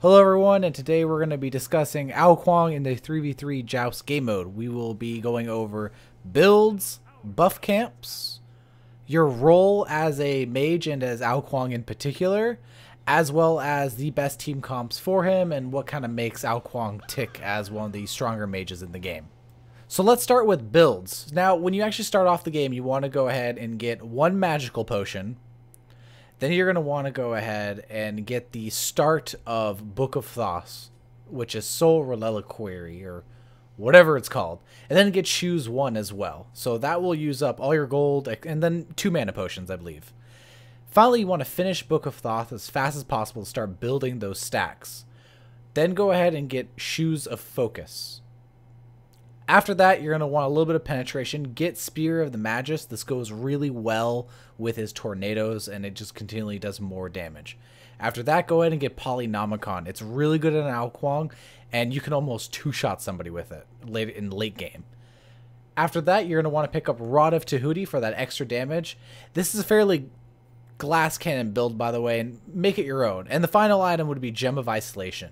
Hello everyone, and today we're going to be discussing Ao Kuang in the 3v3 Joust game mode. We will be going over builds, buff camps, your role as a mage and as Ao Kuang in particular, as well as the best team comps for him and what kind of makes Ao Kuang tick as one of the stronger mages in the game. So let's start with builds. Now, when you actually start off the game, you want to go ahead and get one magical potion. Then you're going to want to go ahead and get the start of Book of Thoughts, which is Soul Reliquary or whatever it's called. And then get Choose One as well. So that will use up all your gold and then 2 mana potions, I believe. Finally, you want to finish Book of Thought as fast as possible to start building those stacks. Then go ahead and get Shoes of Focus. After that, you're going to want a little bit of penetration. Get Spear of the Magus. This goes really well with his tornadoes, and it just continually does more damage. After that, go ahead and get Polynomicon. It's really good in Ao Kuang, and you can almost two-shot somebody with it in late game. After that, you're going to want to pick up Rod of Tahuti for that extra damage. This is a fairly glass cannon build, by the way, and make it your own. And the final item would be Gem of Isolation.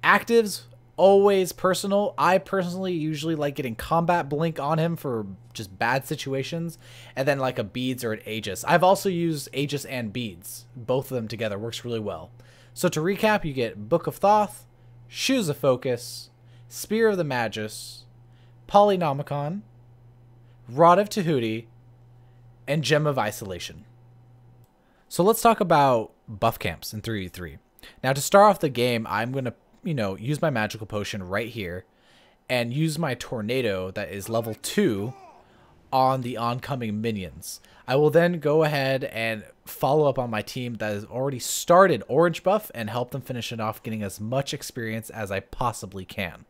Actives, always personal. I personally usually like getting Combat Blink on him for just bad situations, and then like a Beads or an Aegis. I've also used Aegis and Beads. Both of them together works really well. So to recap, you get Book of Thoth, Shoes of Focus, Spear of the Magus, Polynomicon, Rod of Tahuti, and Gem of Isolation. So let's talk about buff camps in 3v3. Now to start off the game, I'm going to use my magical potion right here and use my tornado that is level 2 on the oncoming minions. I will then go ahead and follow up on my team that has already started orange buff and help them finish it off, getting as much experience as I possibly can.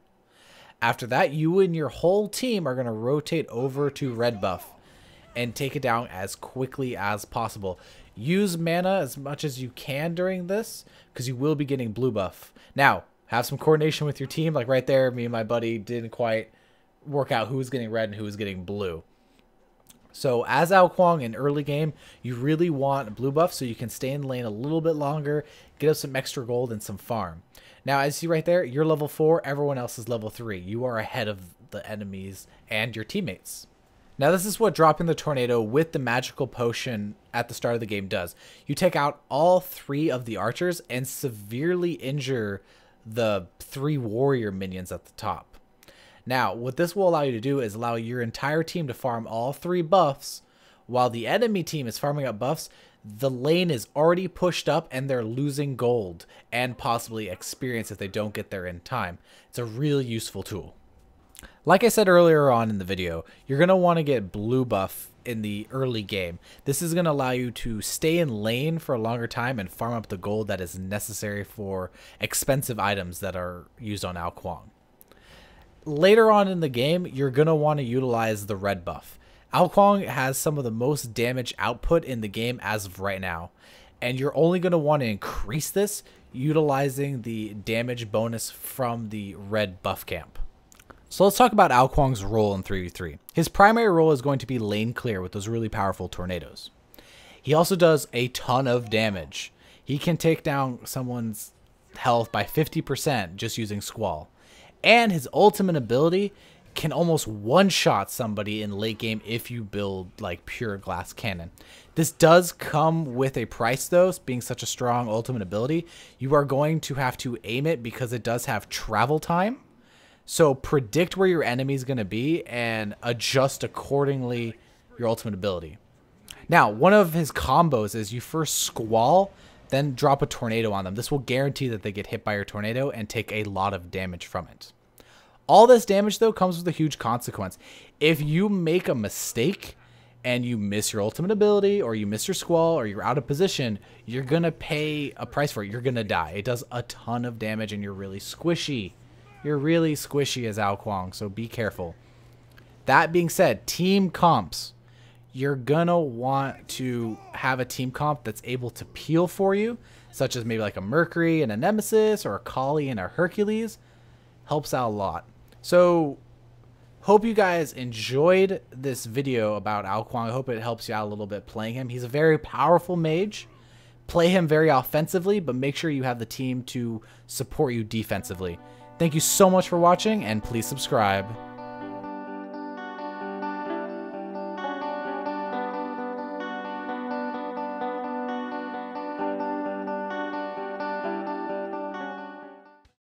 After that, you and your whole team are going to rotate over to red buff and take it down as quickly as possible. Use mana as much as you can during this because you will be getting blue buff. Now, have some coordination with your team. Like right there, me and my buddy didn't quite work out who was getting red and who was getting blue. So as Ao Kuang in early game, you really want blue buff so you can stay in lane a little bit longer, get us some extra gold and some farm. Now, as you see right there, you're level 4, everyone else is level 3. You are ahead of the enemies and your teammates. Now, this is what dropping the tornado with the magical potion at the start of the game does. You take out all 3 of the archers and severely injure the 3 warrior minions at the top. Now, what this will allow you to do is allow your entire team to farm all 3 buffs while the enemy team is farming up buffs. The lane is already pushed up and they're losing gold and possibly experience if they don't get there in time. It's a really useful tool. Like I said earlier on in the video, you're going to want to get blue buff in the early game. This is going to allow you to stay in lane for a longer time and farm up the gold that is necessary for expensive items that are used on Ao Kuang. Later on in the game, you're going to want to utilize the red buff. Ao Kuang has some of the most damage output in the game as of right now, and you're only going to want to increase this utilizing the damage bonus from the red buff camp. So let's talk about Ao Kuang's role in 3v3. His primary role is going to be lane clear with those really powerful tornadoes. He also does a ton of damage. He can take down someone's health by 50% just using Squall. And his ultimate ability can almost one-shot somebody in late game if you build like pure glass cannon. This does come with a price though, being such a strong ultimate ability. You are going to have to aim it because it does have travel time. So predict where your enemy is going to be and adjust accordingly your ultimate ability. Now, one of his combos is you first Squall, then drop a tornado on them. This will guarantee that they get hit by your tornado and take a lot of damage from it. All this damage, though, comes with a huge consequence. If you make a mistake and you miss your ultimate ability or you miss your Squall or you're out of position, you're going to pay a price for it. You're going to die. It does a ton of damage and you're really squishy. You're really squishy as Ao Kuang, so be careful. That being said, team comps. You're going to want to have a team comp that's able to peel for you, such as maybe like a Mercury and a Nemesis or a Kali and a Hercules. Helps out a lot. So, hope you guys enjoyed this video about Ao Kuang. I hope it helps you out a little bit playing him. He's a very powerful mage. Play him very offensively, but make sure you have the team to support you defensively. Thank you so much for watching, and please subscribe.